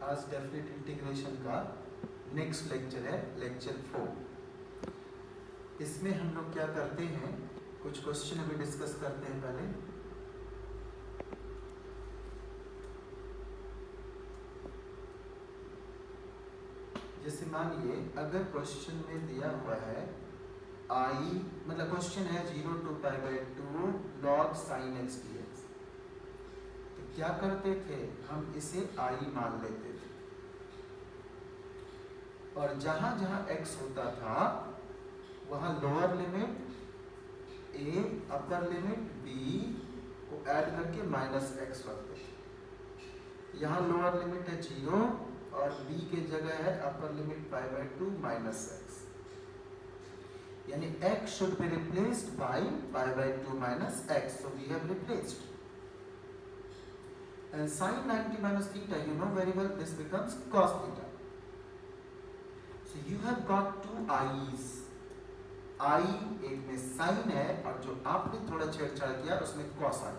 आज definite integration का next lecture है, लेक्चर 4। इसमें हम लोग क्या करते हैं, कुछ क्वेश्चन अभी डिस्कस करते हैं पहले। जैसे मानिए अगर क्वेश्चन में दिया हुआ है आई, मतलब क्वेश्चन है 0 to π/2 log sin x dx, तो क्या करते थे, हम इसे आई मान लेते थे और जहां जहां x होता था वहां lower limit a upper limit b को ऐड करके -x रखते थे। यहाँ लोअर लिमिट है 0 और b के जगह है अपर लिमिट π/2 -x, यानी x should be replaced by π/2 -x, so we have replaced. And sin 90 minus theta, you know very well, this becomes cos theta. So you have got two i's. I एक में sin है और जो आपने थोड़ा छेड़छाड़ किया उसमें cos है।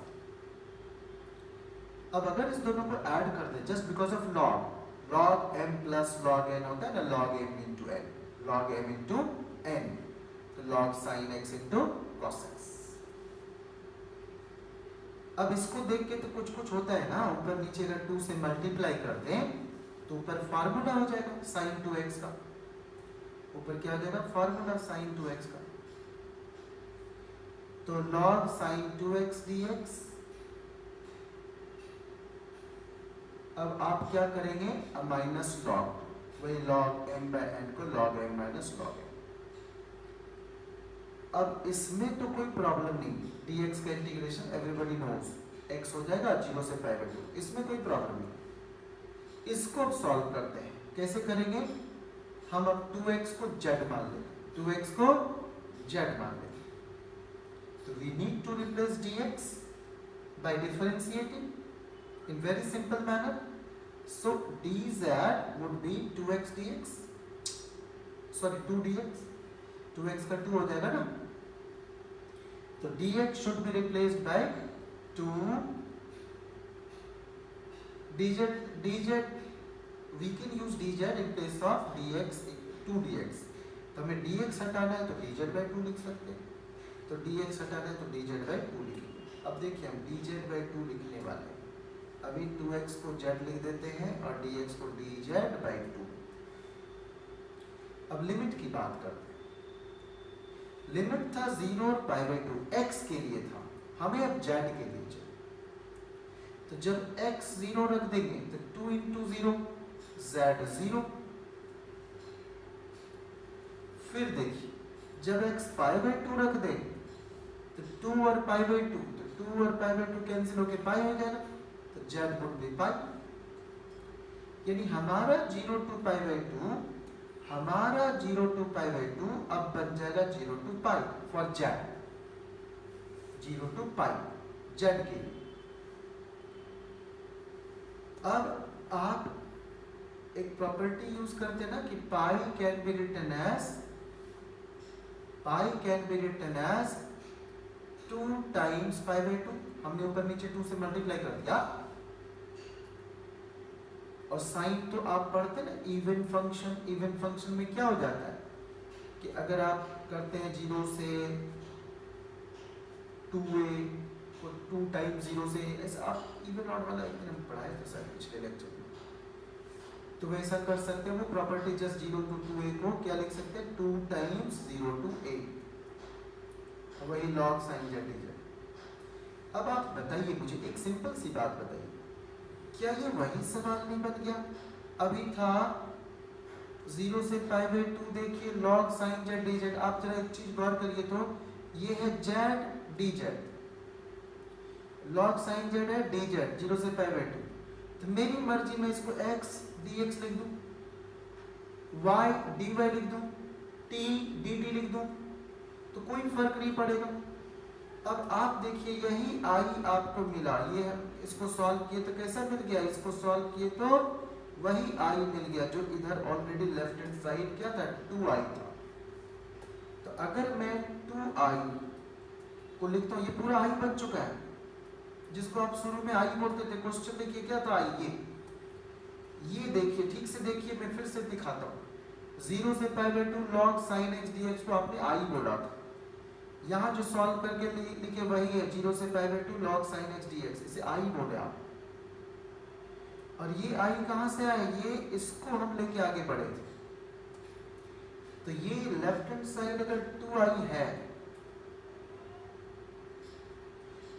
अब अगर इस दोनों को ऐड कर दें just because of log m plus log n होता है ना, log m into n, log m into n, तो log sin x into cos x। अब इसको देख के तो कुछ कुछ होता है ना, ऊपर नीचे अगर 2 से मल्टीप्लाई कर दें तो ऊपर फार्मूला हो जाएगा sin 2x का, ऊपर क्या हो जाएगा फार्मूला sin 2x का, तो log sin 2x dx। अब आप क्या करेंगे, अब माइनस लॉग, वही log m/n को log m minus log m। अब इसमें तो कोई प्रॉब्लम नहीं, dx का इंटीग्रेशन एवरीबॉडी नोज, x हो जाएगा 0 से π/2, इसमें कोई प्रॉब्लम नहीं। इसको अब सॉल्व करते हैं, कैसे करेंगे, हम अब 2x को z मान लेंगे, 2x को z मान लेंगे, तो we need to replace dx by differentiating in very simple manner, so dz would be 2x dx, sorry 2 dx, 2x का 2 हो जाएगा ना, तो dx should be replaced by 2 dz, we can use dz in place of dx, 2 dx, तो हमें dx हटाना है तो dz by 2 लिख सकते हैं, तो dx हटाना है तो dz by 2 लिखेंगे। अब देखिए हम dz by 2 लिखने वाले हैं, अभी 2x को z लिख देते हैं और dx को dz by 2। अब लिमिट की बात करते हैं, लिमिट था 0 और π/2, x के लिए था, हमें अब z के लिए चाहिए, तो जब x 0 रख देंगे तो 2 into 0 z 0, फिर देखिए जब x π/2 रख दें तो 2 और π/2, तो 2 और π/2 कैंसिल होके पाई हो जाएगा, तो z would be पाई, यानी हमारा 0 to π/2, हमारा 0 to π/2 अब बन जाएगा 0 to π for z, 0 to π z के लिए। अब आप एक प्रॉपर्टी यूज करते हैं ना कि pi can be written as 2 times π/2, हमने ऊपर नीचे 2 से मल्टीप्लाई कर दिया, और साइन तो आप पढ़ते ना इवन फंक्शन में क्या हो जाता है कि अगर आप करते हैं 0 से 2a को 2 टाइम्स 0 से, ऐसा आप इवन ऑड वाला एक दिन पढ़ाए थे सर पिछले लेक्चर में, तो वैसा कर सकते हैं, वो प्रॉपर्टी जस्ट 0 to 2a को क्या लिख सकते हैं 2 टाइम्स 0 to a, वही log sin z dz। अब आप बताइए मुझे एक सिंपल सी बात बताइए, क्या ये वही सवाल नहीं बन गया, अभी था 0 से π/2, देखिए log sin z dz, आप जरा एक चीज गौर करिए, तो ये है z dz, log sin z है dz 0 से π/2, तो मेरी मर्जी में इसको x dx लिख दूं, y dy लिख दूं, t dt लिख दूं, तो कोई फर्क नहीं पड़ेगा। अब आप देखिए यही आई आपको मिला, ये इसको सॉल्व किए तो कैसा मिल गया, इसको सॉल्व किए तो वही आई मिल गया जो इधर ऑलरेडी लेफ्ट हैंड साइड क्या था 2i था, तो अगर मैं 2i को लिखता हूँ, ये पूरा आई बन चुका है, जिसको आप शुरू में आई बोलते थे, क्वेश्चन देखिए क्या था आई, ये देखिए, ठीक से देखिए, मैं फिर से दिखाता हूँ। 0 से π/2 log sin x dx को आपने आई बोला था, यहाँ जो सॉल्व करके लिखे वही है 0 से π/2 log sin x dx, इसे आई बोले आप। और ये आई कहाँ से आए, ये इसको हम लेके आगे बढ़े थे, तो ये लेफ्ट हैंड साइड अगर 2i है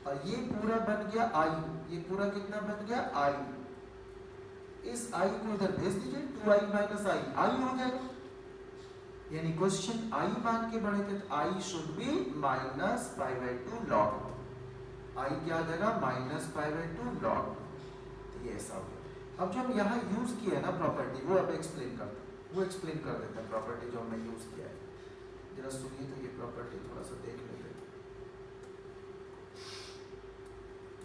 और ये पूरा बन गया i, ये पूरा कितना बन गया i, इस i को इधर भेज दीजिए, 2i माइनस i, i हो जाएगा। यानी क्वेश्चन i मान के बढ़े थे, तो i should be minus π/2 log, i क्या आ जाएगा माइनस π/2 log, तो ये ऐसा हो गया। अब जो हम यहाँ यूज किया है ना प्रॉपर्टी, वो अब एक्सप्लेन करते हैं, वो एक्सप्लेन कर देते हैं प्रॉपर्टी जो हमने यूज किया है। जरा सुनिए तो ये प्रॉपर्टी थोड़ा सा देख लेते हैं,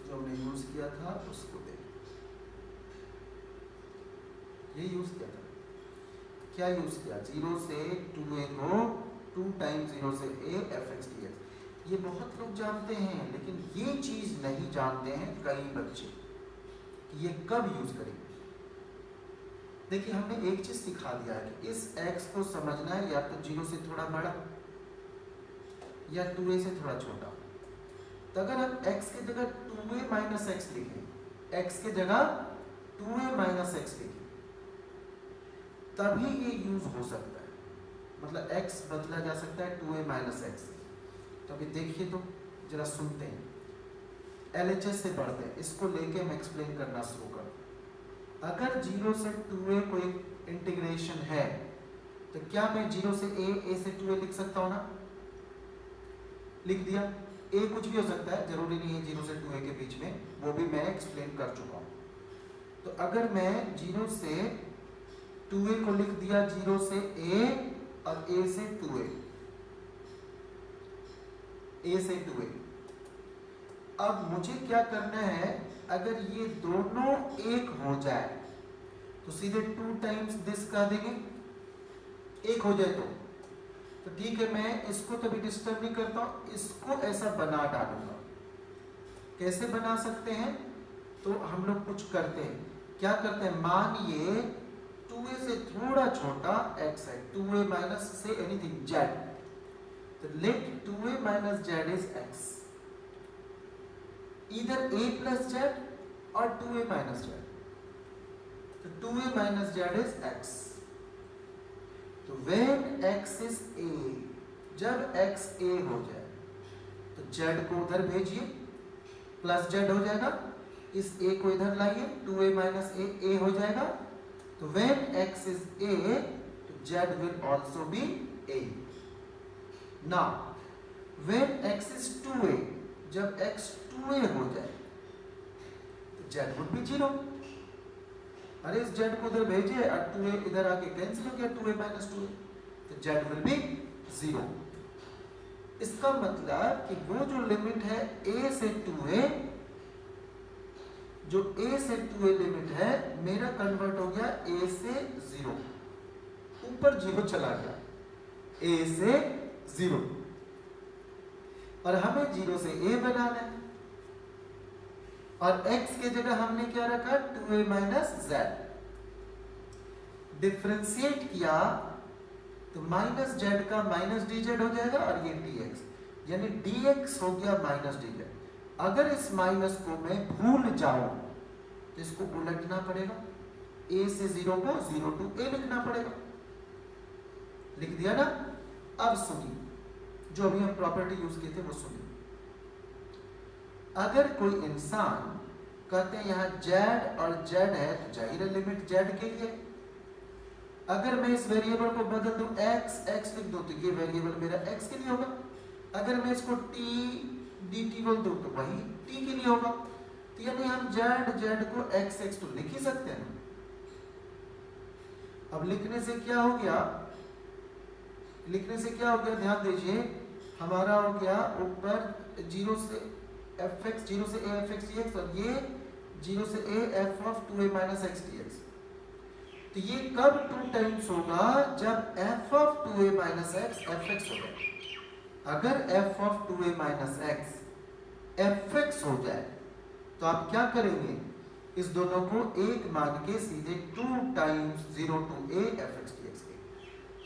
जो हमने यूज किया था उसको देख, ये यूज किया था, क्या यूज किया, 0 से 2a को 2 टाइम्स 0 से a fx dx। ये बहुत लोग जानते हैं, लेकिन ये चीज नहीं जानते हैं कई बच्चे, ये कब यूज करेंगे। देखिए हमने एक चीज सिखा दिया है कि इस x को समझना है या तो 0 से थोड़ा बड़ा या 2a से थोड़ा छोटा। तो अगर हम x की जगह 2a माइनस x लिखें, x की जगह 2a माइनस x लिखें, तभी ये यूज हो सकता है, मतलब x बदला जा सकता है 2a माइनस x। तो अभी देखिए तो जरा सुनते हैं, LHS से पढ़ते हैं, इसको लेके हम एक्सप्लेन करना शुरू करते हैं। अगर 0 से 2a कोई इंटीग्रेशन है, तो क्या मैं 0 से a से 2a लिख सकता हूँ ना, लिख दिया। a कुछ भी हो सकता है, जरूरी नहीं है 0 से 2a के बीच में, वो भी मैं एक्सप्लेन कर चुका हूँ। तो अगर मैं 0 से 2a को लिख दिया 0 से a और a से 2a, a से 2a, अब मुझे क्या करना है, अगर ये दोनों एक हो जाए तो सीधे 2 टाइम्स दिस कर देंगे, एक हो जाए तो ठीक है, मैं इसको तो भी डिस्टर्ब नहीं करता हूं, इसको ऐसा बना डालूंगा। कैसे बना सकते हैं, तो हम लोग कुछ करते हैं, क्या करते हैं, मानिए 2a से थोड़ा छोटा x है, 2a माइनस से एनीथिंग z, तो let 2a minus z is x, इधर a प्लस z और 2a माइनस z, तो 2a minus z is x। तो when x is a, जब x a हो जाए तो z को उधर भेजिए, प्लस z हो जाएगा, इस a को इधर लाइए, 2a माइनस a हो जाएगा। तो when x is a, तो z will also be a। Now when x is 2a, जब x 2a हो जाए तो z would be 0। अरे इस z को उधर भेजिए और 2a इधर आके कैंसिल हो गया, 2a माइनस 2a, तो z will be 0। इसका मतलब कि वो जो लिमिट है a से 2a, जो a से 2a लिमिट है, मेरा कन्वर्ट हो गया a से 0, ऊपर 0 चला गया, a से 0, और हमें 0 से a बनाना है, और x के जगह हमने क्या रखा, 2a माइनस z। डिफरेंशिएट किया तो माइनस z का माइनस dz हो जाएगा, और ये dx, यानी dx हो गया माइनस dz। अगर इस माइनस को मैं भूल जाऊं तो इसको उलटना पड़ेगा, a से 0 को 0 to a लिखना पड़ेगा। लिख दिया ना। अब सुनिए, जो अभी हम प्रॉपर्टी यूज किए थे वो सुनिए। अगर कोई इंसान कहते हैं यहाँ z और z है, तो जाहिर है लिमिट z के लिए। अगर मैं इस वेरिएबल को बदल दूं, x लिख दूं, तो ये वेरिएबल मेरा x के लिए होगा। अगर मैं इसको t dt बोल दूं, तो वही t के लिए होगा। तो यानी हम z को x तो लिख ही सकते हैं। अब लिखने से क्या हो गया, ध्यान दीजिए, हमारा हो गया ऊपर 0 से fx, 0 से a fx dx, और ये 0 से a f of 2a minus x dx। तो ये कब 2 टाइम्स होगा, जब f of 2a minus x fx हो जाए। अगर f of 2a minus x fx हो जाए तो आप क्या करेंगे, इस दोनों को एक मान के सीधे 2 times 0 to a fx dx के।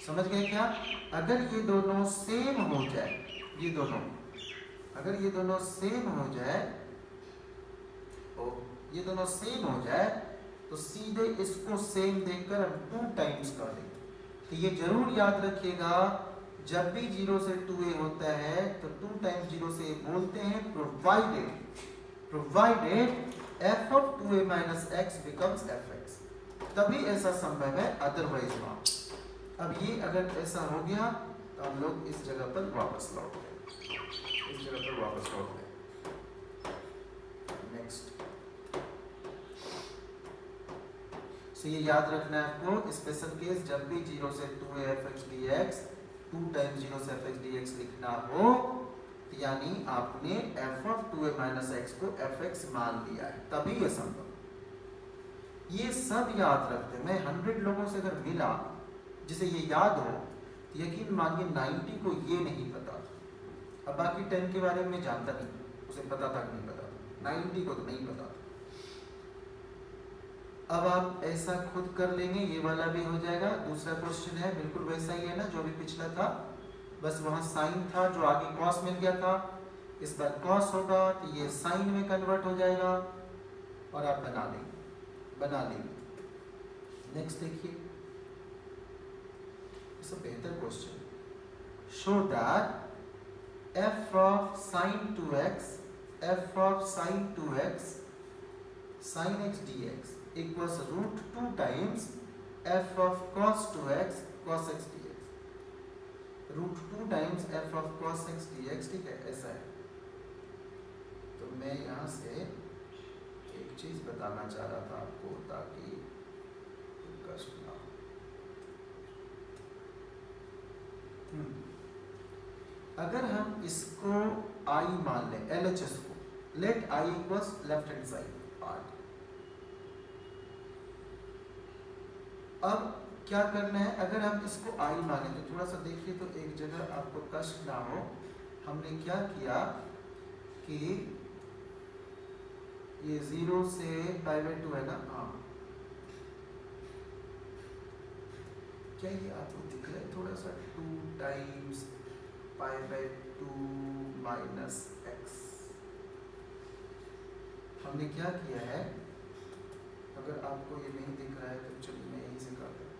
समझ गए क्या? अगर ये दोनों सेम हो जाए, ये दोनों अगर ये दोनों सेम हो जाए, ये दोनों सेम हो जाए तो सीधे इसको सेम देखकर हम 2 टाइम्स कर देंगे। तो ये जरूर याद रखिएगा, जब भी 0 से 2a होता है तो 2 टाइम्स 0 से a बोलते हैं, provided f of 2a minus x becomes fx, तभी ऐसा संभव है, अदरवाइज नॉट। अब ये अगर ऐसा हो गया तो हम लोग इस जगह पर वापस लौट गए, इस जगह पर वापस लौट गए। नेक्स्ट, सो ये याद रखना है आपको, स्पेशल केस जब भी 0 से 2a fx dx 2 टाइम्स 0 से fx dx लिखना हो, यानी आपने f of 2a minus x को fx मान लिया है, तभी ये संभव। ये सब याद रखते हैं। मैं 100 लोगों से अगर मिला जिसे ये याद हो, तो यकीन मानिए 90 को ये नहीं पता था। अब बाकी 10 के बारे में जानता नहीं, उसे पता था कि नहीं पता था, 90 को तो नहीं पता था। अब आप ऐसा खुद कर लेंगे, ये वाला भी हो जाएगा। दूसरा क्वेश्चन है बिल्कुल वैसा ही है ना जो भी पिछला था, बस वहां साइन था जो आगे कॉस मिल गया था, इस बार कॉस होगा तो ये साइन में कन्वर्ट हो जाएगा और आप बना लेंगे। नेक्स्ट देखिए, इट्स अ बेहतर question. Show that f of sin 2x sin x dx equals root 2 times f of cos 2x cos x dx, root 2 times f of cos x dx, ठीक है, ऐसा है। तो मैं यहाँ से एक चीज बताना चाह रहा था आपको ताकि कष्ट ना हो। अगर हम इसको I मान लें, LHS को, let I equals left hand side part. अब क्या करना है, अगर हम इसको I माने तो थोड़ा सा देखिए तो एक जगह आपको कष्ट ना हो। हमने क्या किया कि ये 0 से π/2 है ना, हाँ, क्या ये आपको दिख रहा है थोड़ा सा, 2 टाइम्स π/2 माइनस x। हमने क्या किया है, अगर आपको ये नहीं दिख रहा है तो चलिए मैं यहीं से करता हूँ।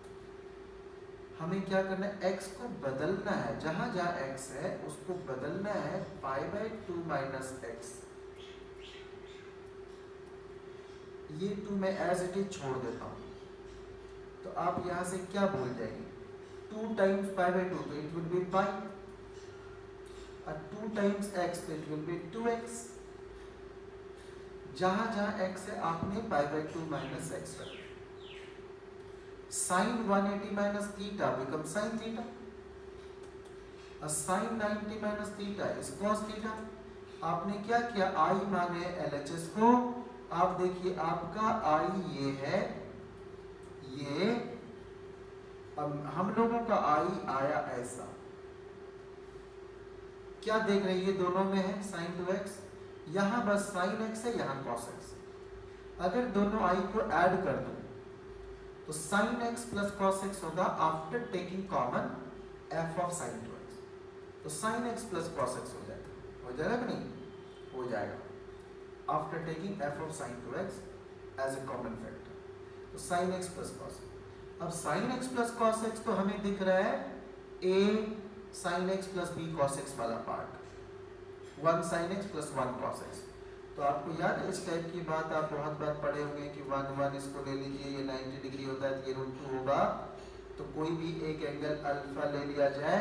हमें क्या करना है, x को बदलना है, जहां जहां x है उसको बदलना है π/2 माइनस x। ये 2 मैं एज इट इज छोड़ देता हूं, तो आप यहां से क्या भूल जाएंगे, 2 टाइम्स π/2 तो इट विल बी π, और 2 टाइम्स x तो इट विल बी 2x। जहां जहां x है आपने π/2 माइनस x रखना। sin 180 minus theta becomes sin theta, और sin 90 minus theta is cos theta। आपने क्या किया, I माने LHS को, आप देखिए आपका I ये है, ये हम लोगों का I आया ऐसा, क्या देख रहे हैं, ये दोनों में है sin 2x, यहाँ बस sin x है, यहाँ cos x। अगर दोनों I को ऐड कर दो तो sin x plus cos x होगा after taking common f of sin 2x, तो sin x plus cos x हो जाएगा कि नहीं, हो जाएगा after taking f of sin 2x as a common factor, तो sin x plus cos x। अब sin x plus cos x तो हमें दिख रहा है a sin x plus b cos x वाला part, 1 sin x plus 1 cos x। तो आपको याद है इस टाइप की बात आप बहुत बार पढ़े होंगे कि 1 इसको ले लीजिए, ये 90 डिग्री होता है तो ये √2 होगा, तो कोई भी एक एंगल अल्फा ले लिया जाए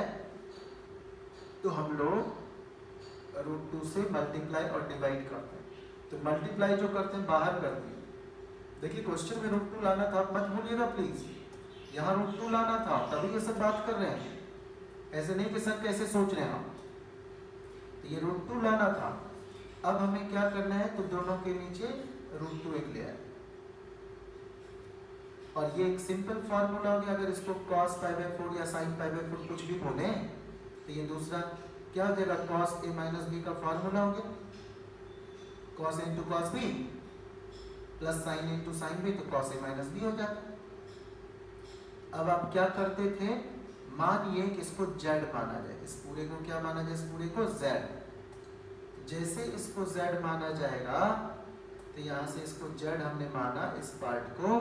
तो हम लोग √2 से मल्टीप्लाई और डिवाइड करते हैं, तो मल्टीप्लाई जो करते हैं बाहर करते हैं। देखिए क्वेश्चन में √2 लाना था, मत भूलिएगा प्लीज, यहाँ √2 लाना था, तभी ये सब बात कर रहे हैं, ऐसे नहीं कि सर कैसे सोच रहे हैं हम, तो ये √2 लाना था। अब हमें क्या करना है, तो दोनों के नीचे √2 एक ले आए, और ये एक सिंपल फॉर्मूला हो गया। अगर इसको cos π/4 या sin π/4 कुछ भी बोले तो ये दूसरा क्या हो जाएगा, cos a माइनस b का फॉर्मूला हो गया, cos a into cos b, plus sine into sine b, तो कॉस ए माइनस बी हो जाता। अब आप क्या करते थे, मानिए कि इसको z माना जाए, इस पूरे को क्या माना जाए, इस पूरे को z। जैसे इसको z माना जाएगा तो यहां से इसको z हमने माना, इस पार्ट को,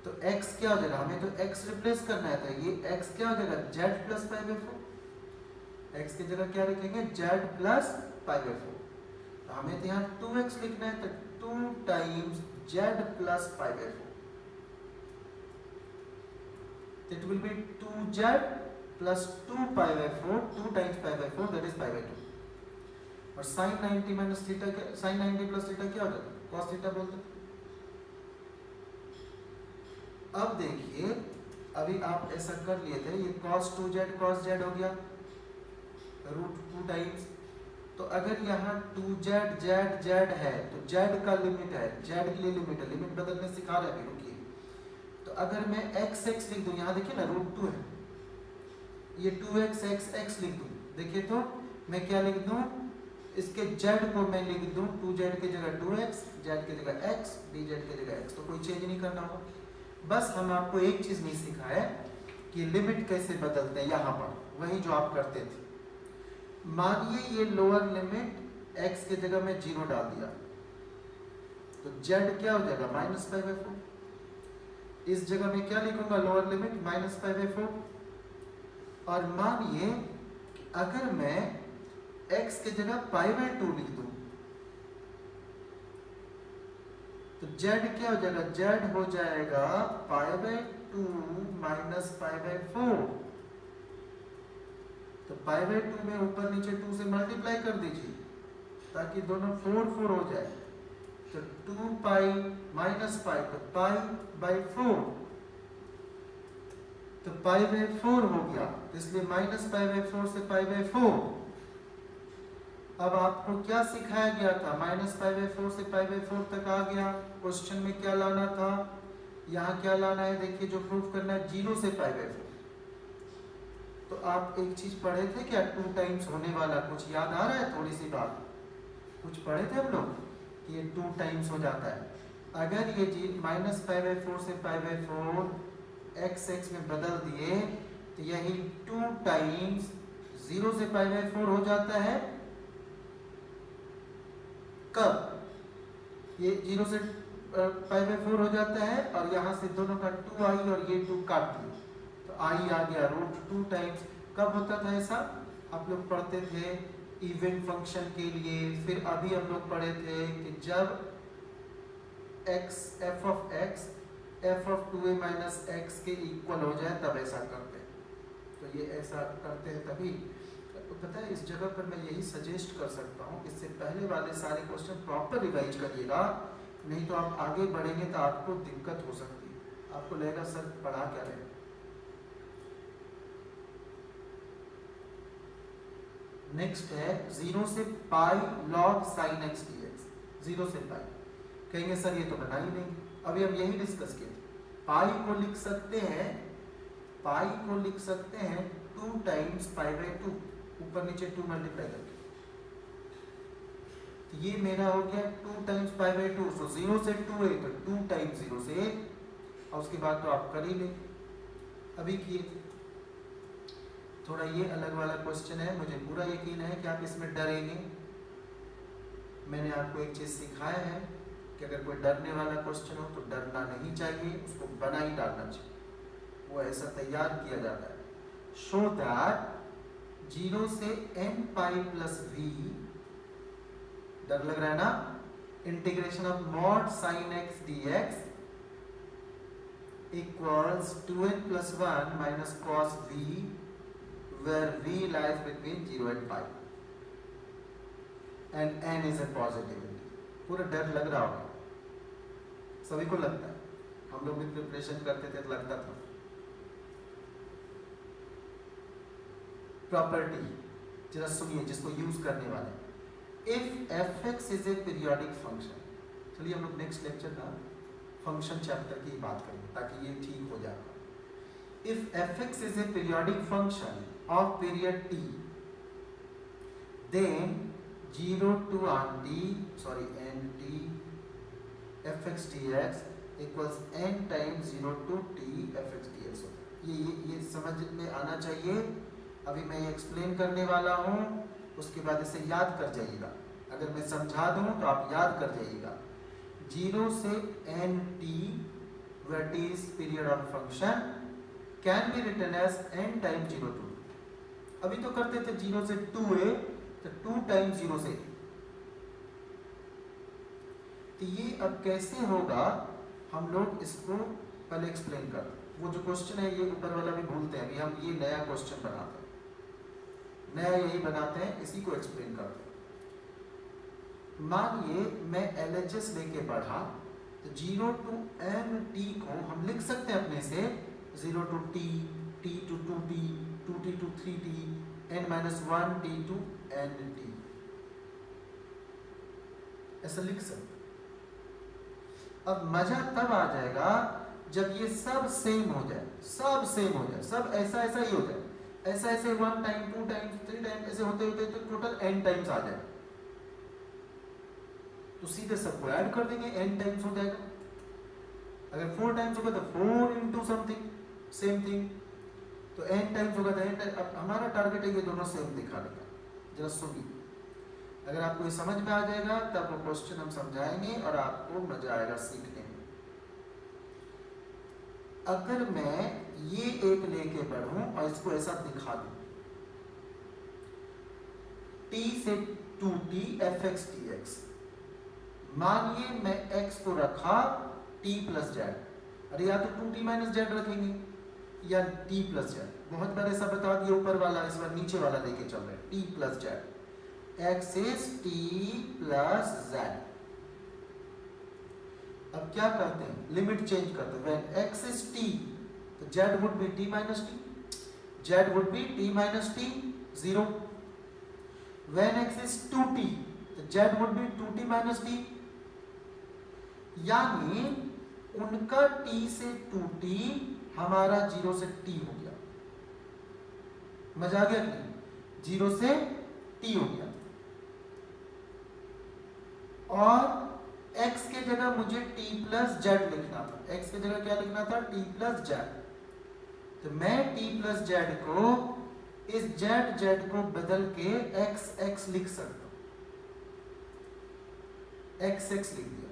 तो x क्या हो जाएगा, हमें तो x रिप्लेस करना है, तो ये x क्या हो जाएगा, z plus pi by 4। x की जगह क्या लिखेंगे, z प्लस पाई बाई 4। तो हमें तो यहाँ 2x लिखना है, तो 2 times z plus pi by 4। It will be 2z plus 2 pi by 4, 2 times pi by 4, that is pi by 2। और sin 90 minus theta, sin 90 plus theta क्या हो जाता है, cos थीटा बोलते हैं। अब देखिए, अभी आप ऐसा कर लिए थे, ये cos 2z cos z हो गया रूट 2 टाइम्स। तो अगर यहाँ 2z z है तो z का लिमिट है, z के लिए लिमिट है, लिमिट बदलने सिखा रहे हैं, रुकिए। तो अगर मैं x x लिख दूं, यहाँ देखिए ना रूट 2 है, ये 2x x x लिख दूं, देखिए तो मैं क्या लिख दूं, इसके z को मैं लिख दूं 2z की जगह 2x, z की जगह x, dz की जगह x, तो कोई चेंज नहीं करना होगा। बस हम आपको एक चीज नहीं सिखाया कि लिमिट कैसे बदलते हैं, यहाँ पर वही जो आप करते थे। मानिए ये लोअर लिमिट x की जगह में 0 डाल दिया, तो z क्या हो जाएगा, माइनस पाई बाई 4। इस जगह में क्या लिखूंगा, lower limit minus pi by 4। और मानिए अगर मैं x की जगह पाई बाई 2 लिख दूं, तो z क्या हो जाएगा, z हो जाएगा pi by 2 minus pi by 4। तो पाई बाई 2 में ऊपर नीचे 2 से मल्टीप्लाई कर दीजिए ताकि दोनों 4 4 हो जाए। तो 2 पाई माइनस पाई, तो पाई बाई 4, तो पाई बाई 4 हो गया, इसलिए माइनस पाई बाई 4 से पाई बाई 4। अब आपको क्या सिखाया गया था, माइनस पाई बाई 4 से पाई बाई 4 तक आ गया। क्वेश्चन में क्या लाना था, यहाँ क्या लाना है, देखिए जो प्रूफ करना है 0 से पाई बाई 4। तो आप एक चीज पढ़े थे क्या, 2 टाइम्स होने वाला, कुछ याद आ रहा है, थोड़ी सी बात कुछ पढ़े थे हम लोग कि ये 2 टाइम्स हो जाता है। अगर ये माइनस पाई बाई 4 से पाई बाई 4 एक्स एक्स में बदल दिए तो यही 2 टाइम्स 0 से पाई बाई 4 हो जाता है। कब ये 0 से पाई बाई 4 हो जाता है और यहाँ से दोनों का 2 आई और ये 2 काट दिए, तो आई आ गया रूट 2 टाइम्स। कब होता था ऐसा, आप लोग पढ़ते थे इवन फंक्शन के लिए। फिर अभी हम लोग पढ़े थे कि जब x f of x f of 2a minus x के इक्वल हो जाए तब ऐसा करते हैं। तो ये ऐसा करते हैं तभी। तो पता है इस जगह पर मैं यही सजेस्ट कर सकता हूँ, इससे पहले वाले सारे क्वेश्चन प्रॉपर रिवाइज करिएगा, नहीं तो आप आगे बढ़ेंगे तो आपको दिक्कत हो सकती है, आपको लगेगा सर पढ़ा क्या रहे। नेक्स्ट है 0 से पाई log sin x dx। 0 से पाई कहेंगे सर ये तो बना ही नहीं, अभी हम यही डिस्कस किए थे। पाई को लिख सकते हैं, पाई को लिख सकते हैं 2 टाइम्स पाई बाई 2, ऊपर नीचे 2 मल्टीप्लाई करके। तो ये मेरा हो गया 2 टाइम्स पाई बाई 2, सो 0 से 2 है तो 2 टाइम्स 0 से 1, और उसके बाद तो आप कर ही ले। अभी किए थोड़ा ये अलग वाला क्वेश्चन है, मुझे पूरा यकीन है कि आप इसमें डरेंगे। मैंने आपको एक चीज सिखाया है कि अगर कोई डरने वाला क्वेश्चन हो तो डरना नहीं चाहिए, उसको बना ही डालना चाहिए, वो ऐसा तैयार किया जाता है। शो दैट 0 से n पाई प्लस v, डर लग रहा है ना, integration of mod sin x dx equals 2n plus 1 minus cos v where v lies between 0 and pi and n is a positive। पूरा डर लग रहा होगा, सभी को लगता है, हम लोग भी प्रिपरेशन करते थे तो लगता था। प्रॉपर्टी जरा सुनिए जिसको यूज करने वाले, if fx is a periodic function. चलिए हम लोग नेक्स्ट लेक्चर का फंक्शन चैप्टर की बात करेंगे ताकि ये ठीक हो जाएगा। If fx is a periodic function of period t, then 0 to nt f x d x equals n times 0 to t f x d x होता है। ये समझ में आना चाहिए। अभी मैं ये एक्सप्लेन करने वाला हूँ, उसके बाद इसे याद कर जाइएगा। अगर मैं समझा दूँ तो आप याद कर जाइएगा। 0 से n t that is period of function can be written as n times 0 to। अभी तो करते थे 0 से 2a, तो 2 times 0 से। तो ये अब कैसे होगा, हम लोग इसको पहले एक्सप्लेन कर। वो जो क्वेश्चन है ये ऊपर वाला भी भूलते हैं, अभी हम ये नया क्वेश्चन बनाते हैं, नया यही बनाते हैं, इसी को एक्सप्लेन करते हैं। मानिए मैं LHS लेके बढ़ा, तो 0 to n t को हम लिख सकते हैं अपने से 0 to t, t to 2t, 2t to 3t, n minus 1t to n t, ऐसा लिख सकते। अब मजा तब आ जाएगा जब ये सब सेम हो जाए, सब सेम हो जाए, सब ऐसा ऐसा ही हो जाए, ऐसा ऐसे 1 टाइम 2 टाइम 3 टाइम ऐसे होते होते तो टोटल n टाइम्स आ जाए, तो सीधे सबको ऐड कर देंगे, n टाइम्स हो जाएगा। अगर 4 टाइम्स होगा तो 4 into समथिंग सेम थिंग, तो n टाइम्स होगा तो n टाइम्स। अब हमारा टारगेट है ये दोनों सेम दिखाने का। जरा सुनिए, अगर आपको ये समझ में आ जाएगा तब वो क्वेश्चन हम समझाएंगे और आपको मजा आएगा सीखने में। अगर मैं ये एक लेके बढ़ूं और इसको ऐसा दिखा दूं, t से 2t F x d x, मानिए मैं x को रखा t प्लस जेड, अरे या तो 2t माइनस जेड रखेंगे या t प्लस जेड। बहुत बार ऐसा बता दिया ऊपर वाला, इस बार नीचे वाला लेके चल रहे हैं, t plus Z, x is t plus Z. अब क्या करते हैं, लिमिट चेंज करते हैं। when x is t तो z would be t minus t, z would be t minus t 0। when x is 2t तो z would be 2t minus t, यानी उनका t से 2t, हमारा 0 से t हो गया। मजा आ गया कि नहीं, 0 से t हो गया। और x के जगह मुझे t प्लस जेड लिखना था, x के जगह क्या लिखना था, t प्लस जेड। तो मैं t प्लस जेड को, इस जेड को बदल के x x लिख सकता हूं, x x लिख दिया।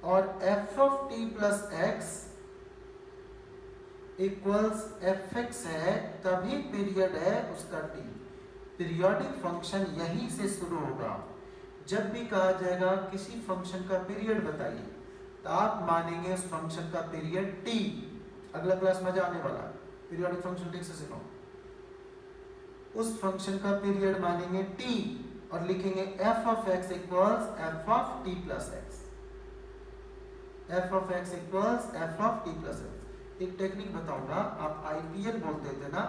और f of t plus x equals F x है, तभी पीरियड है उसका t। पीरियोडिक फंक्शन यहीं से शुरू होगा। जब भी कहा जाएगा किसी फंक्शन का पीरियड बताइए, तो आप मानेंगे उस फंक्शन का पीरियड t। अगला क्लास मजा आने वाला है, पीरियोडिक फंक्शन ठीक से सिखाओ। उस फंक्शन का पीरियड मानेंगे t और लिखेंगे f of x equals f of t plus x, f of x equals f of t plus x। एक टेक्निक बताऊंगा, आप IPL बोलते थे ना,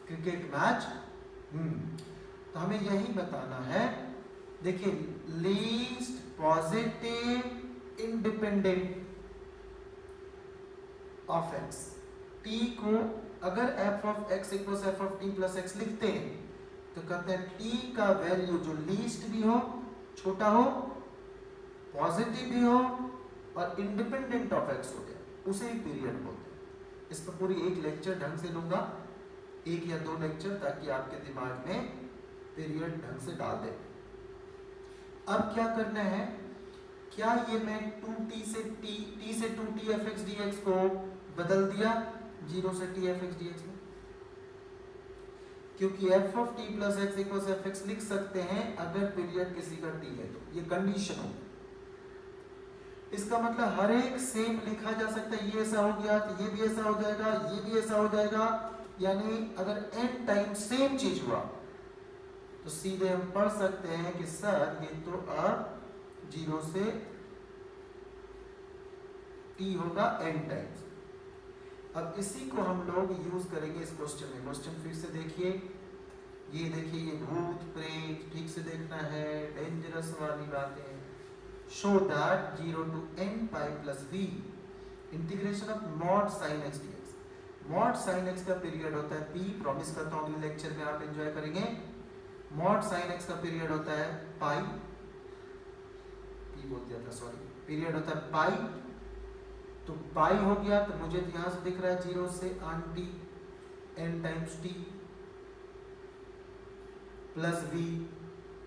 क्रिकेट मैच, तो हमें यही बताना है। देखिए, least positive independent of x, t को अगर f of x equals f of t plus x लिखते हैं तो कहते हैं t का वैल्यू जो लीस्ट भी हो, छोटा हो, पॉजिटिव भी हो और इंडिपेंडेंट ऑफ x हो गया, उसे ही पीरियड बोलते हैं। इस पर पूरी एक लेक्चर ढंग से लूंगा, 1 या 2 लेक्चर, ताकि आपके दिमाग में पीरियड ढंग से डाल दे। अब क्या करना है, क्या ये मैं 2t से t से 2t F x d x को बदल दिया 0 से t f x d x में, क्योंकि f of t plus x equals F x लिख सकते हैं अगर पीरियड किसी का t है, तो ये कंडीशन हो। इसका मतलब हर एक सेम लिखा जा सकता है, ये ऐसा हो गया तो ये भी ऐसा हो जाएगा, ये भी ऐसा हो जाएगा। यानी अगर n टाइम सेम चीज हुआ तो सीधे हम पढ़ सकते हैं कि सर ये तो अब 0 से t होगा n टाइम्स। अब इसी को हम लोग यूज करेंगे इस क्वेश्चन में। क्वेश्चन फिर से देखिए, ये देखिए, ये भूत प्रेत ठीक से देखना है, डेंजरस वाली बातें। Show that 0 to n pi plus v integration of mod sine x dx। Mod sine x का पीरियड होता है p, प्रॉमिस करता हूँ अगले लेक्चर में आप एंजॉय करेंगे। मॉड साइन x का पीरियड होता है पाई, टी बोल दिया था, सॉरी, पीरियड होता है पाई, तो पाई हो गया, तो मुझे तो यहाँ से दिख रहा है 0 से aunty n times T plus v,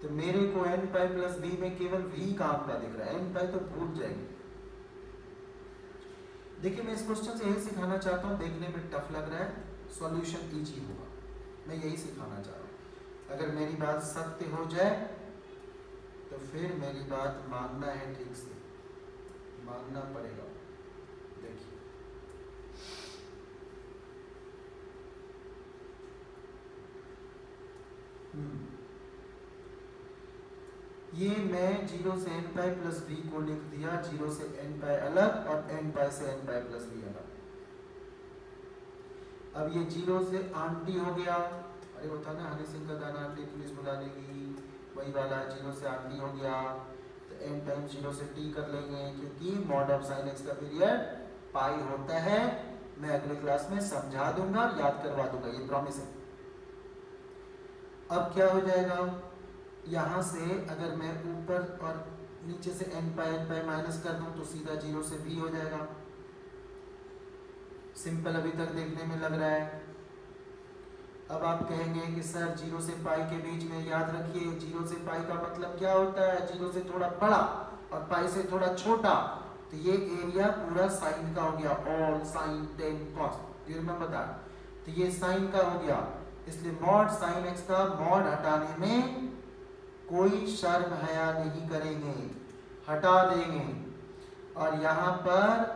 तो मेरे को n पाई प्लस v में केवल v का आंकड़ा दिख रहा है, n पाई तो भूल जाएंगे। देखिए मैं इस क्वेश्चन से यही सिखाना चाहता हूँ, देखने में टफ लग रहा है, सॉल्यूशन इजी होगा, मैं यही सिखाना चाह रहा हूँ। अगर मेरी बात सत्य हो जाए तो फिर मेरी बात मानना है, ठीक से मानना पड़ेगा। देखिए ये मैं 0 से n पाई प्लस v को लिख दिया, 0 से n पाई अलग और n पाई से n पाई प्लस v अलग। अब ये 0 से आंटी हो गया, अरे होता ना हनी सिंह का गाना आंटी पुलिस बुला लेगी, वही वाला 0 से आंटी हो गया, तो n टाइम्स 0 से t कर लेंगे, क्योंकि मॉड ऑफ साइन x का पीरियड पाई होता है। मैं अगले क्लास में समझा दूंगा, याद करवा दूंगा, ये प्रॉमिस है। अब क्या हो जाएगा, यहाँ से अगर मैं ऊपर और नीचे से n पाई माइनस कर दूं तो सीधा 0 से v हो जाएगा। सिंपल अभी तक देखने में लग रहा है। अब आप कहेंगे कि सर 0 से पाई के बीच में याद रखिए 0 से पाई का मतलब क्या होता है, 0 से थोड़ा बड़ा और पाई से थोड़ा छोटा, तो ये एरिया पूरा साइन का हो गया, all sine tan cos, you remember that. तो ये साइन का हो गया, इसलिए मॉड साइन x का मॉड हटाने में कोई शर्म हया नहीं करेंगे, हटा देंगे। और यहाँ पर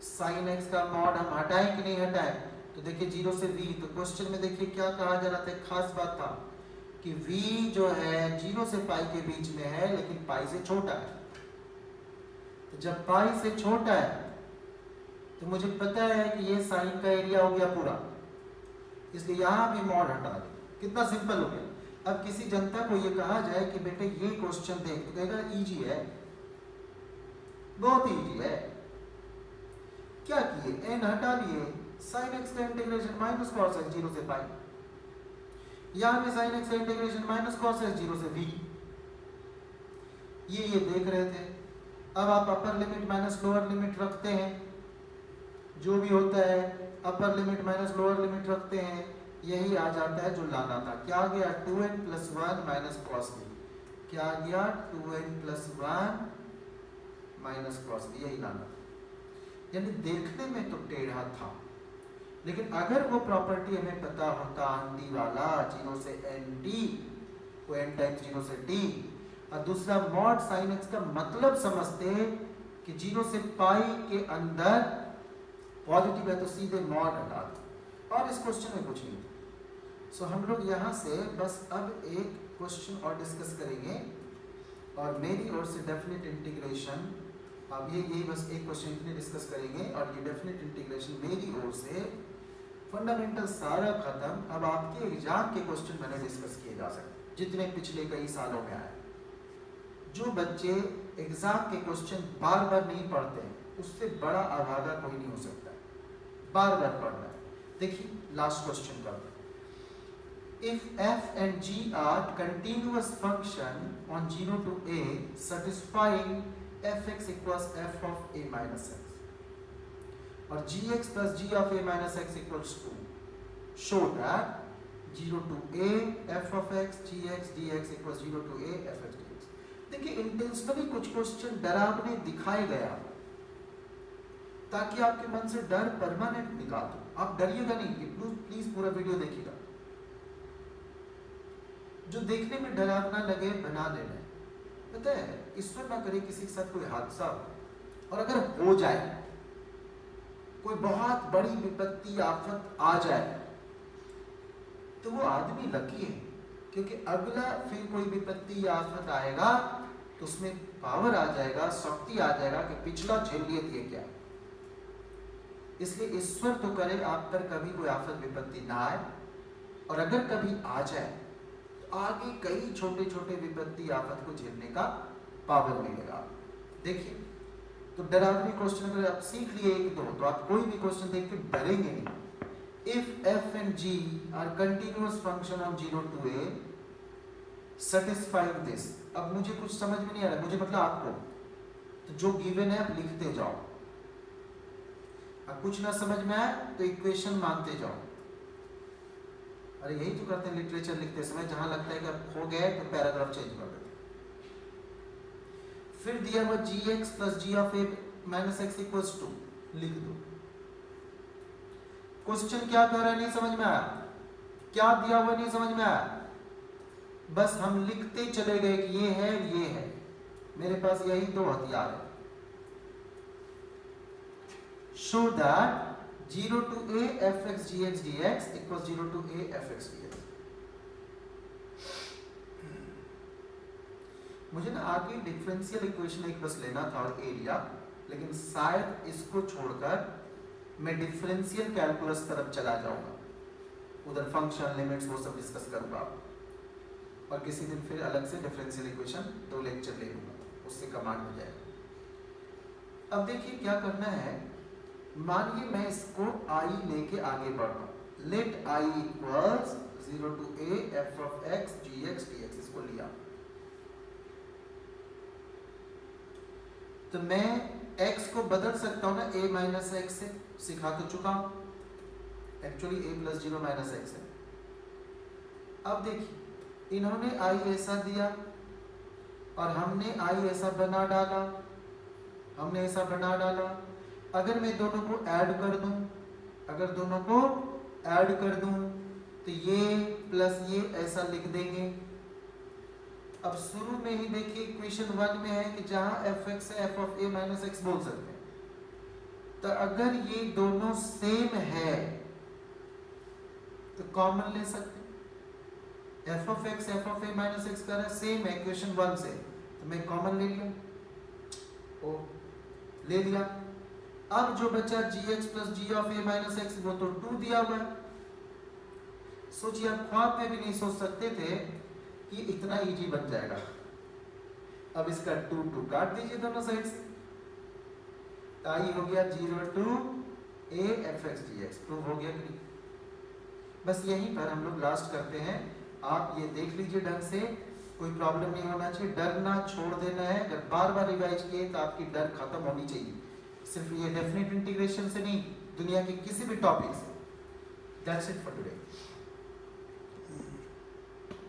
साइन x का मॉड हम हटाएं कि नहीं हटाएं, तो देखिए 0 से v, तो क्वेश्चन में देखिए क्या कहा जा रहा था, खास बात था कि v जो है 0 से पाई के बीच में है, लेकिन पाई से छोटा है। तो जब पाई से छोटा है तो मुझे पता है कि ये साइन का एरिया हो गया पूरा, इसलिए यहां भी मॉड हटा दे। कितना सिंपल हो गया। अब किसी जनता को ये कहा जाए कि बेटे ये क्वेश्चन देख, तो कहेगा इजी है, बहुत इजी है। क्या किए, n हटा लिए, sin x का इंटीग्रेशन माइनस cos x 0 से पाई, यहां भी sin x का इंटीग्रेशन माइनस cos x 0 से v, ये देख रहे थे। अब आप upper limit minus lower limit रखते हैं, जो भी होता है upper limit minus lower limit रखते हैं, यही आ जाता है जो लाना था। क्या आ गया, 2n plus 1 minus cos b, क्या आ गया 2n plus 1 minus cos b, यही लाना था। यानी देखने में तो टेढ़ा था, लेकिन अगर वो प्रॉपर्टी हमें पता होता आंटी वाला 0 से nt को n टाइम्स 0 से t, और दूसरा मॉड साइन x का मतलब समझते कि 0 से पाई के अंदर पॉजिटिव है तो सीधे मॉड हटा दो, और इस क्वेश्चन में कुछ नहीं। सो हम लोग यहाँ से बस अब एक क्वेश्चन और डिस्कस करेंगे, और मेरी ओर से डेफिनेट इंटीग्रेशन, अब यही बस एक क्वेश्चन इतने डिस्कस करेंगे, और ये डेफिनेट इंटीग्रेशन मेरी ओर से फंडामेंटल सारा खत्म। अब आपके एग्जाम के क्वेश्चन मैंने डिस्कस किए जा सकते जितने पिछले कई सालों में आए। जो बच्चे एग्जाम के क्वेश्चन बार बार नहीं पढ़ते हैं, उससे बड़ा अभागा कोई नहीं हो सकता, बार बार पढ़ना है। देखिए लास्ट क्वेश्चन का, if f and g are continuous function on 0 to a satisfying fx equals f of a minus x, or gx plus g of a minus x equals to, show that 0 to a f of x gx dx equals 0 to a f x dx। देखिए intentionally कुछ question डरावने दिखाए गया ताकि आपके मन से डर परमानेंट निकाल दो। आप डरिएगा नहीं, प्लीज पूरा वीडियो देखिएगा। जो देखने में डरावना लगे बना लेना है। पता है, ईश्वर ना करे किसी के साथ कोई हादसा हो, और अगर हो जाए, कोई बहुत बड़ी विपत्ति आफत आ जाए, तो वो आदमी लकी है, क्योंकि अगला फिर कोई विपत्ति या आफत आएगा तो उसमें पावर आ जाएगा, शक्ति आ जाएगा कि पिछला झेल लिए थे क्या। इसलिए ईश्वर तो करे आप पर कभी कोई आफत विपत्ति ना आए, और अगर कभी आ जाए तो आगे कई छोटे छोटे विपत्ति आफत को झेलने का पावर मिलेगा। देखिए, तो डरावनी क्वेश्चन अगर आप सीख लिए एक दो, तो आप कोई भी क्वेश्चन देख के डरेंगे नहीं। If f and g are continuous function on 0 to a satisfying this, अब मुझे कुछ समझ में नहीं आ रहा, मुझे मतलब आपको, तो जो गिवन है आप लिखते जाओ, अब कुछ ना समझ में आए तो इक्वेशन मानते जाओ। अरे यही तो करते हैं लिटरेचर लिखते समय, जहां लगता है कि अब हो गया तो पैराग्राफ चेंज कर देते। फिर दिया हुआ gx plus g of a minus x equals two, लिख दो। क्वेश्चन क्या कह रहा है नहीं समझ में आया, क्या दिया हुआ नहीं समझ में आया, बस हम लिखते चले गए कि ये है, मेरे पास यही दो हथियार है। Show that 0 to a fx gx dx equals 0 to a fx dx। मुझे ना आगे डिफरेंशियल इक्वेशन एक बस लेना था और एरिया, लेकिन शायद इसको छोड़कर मैं डिफरेंशियल कैलकुलस तरफ चला जाऊंगा, उधर फंक्शन लिमिट्स वो सब डिस्कस करूंगा, और किसी दिन फिर अलग से डिफरेंशियल इक्वेशन 2 लेक्चर ले लूंगा, उससे कमांड हो जाएगा। अब देखिए क्या करना है, मानिए मैं इसको i लेके आगे बढ़ रहा हूं, let i equals 0 to a f of x gx dx, इसको लिया तो मैं x को बदल सकता हूं ना a माइनस एक्स से, सिखा तो चुका हूं, actually a plus 0 minus x है। अब देखिए इन्होंने i ऐसा दिया और हमने i ऐसा बना डाला, अगर मैं दोनों को ऐड कर दूं, तो ये प्लस ये ऐसा लिख देंगे। अब शुरू में ही देखिए इक्वेशन 1 में है कि जहां fx है f of a minus x बोल सकते हैं, तो अगर ये दोनों सेम है तो कॉमन ले सकते हैं। f of x f of a minus x का सेम है इक्वेशन 1 से, तो मैं कॉमन ले लिया। अब जो बचा gx plus g of a minus x, वो तो 2 दिया हुआ है। सोचिए आप ख्वाब में भी नहीं सोच सकते थे कि इतना इजी बन जाएगा। अब इसका 2 काट दीजिए दोनों साइड से, आई हो गया 0 to a fx dx, prove हो गया कि नहीं। बस यहीं पर हम लोग लास्ट करते हैं, आप ये देख लीजिए ढंग से, कोई प्रॉब्लम नहीं होना चाहिए, डरना छोड़ देना है। अगर बार बार रिवाइज किए तो आपकी डर खत्म होनी चाहिए, सिर्फ ये डेफिनेट इंटीग्रेशन से नहीं, दुनिया के किसी भी टॉपिक से। That's it for today.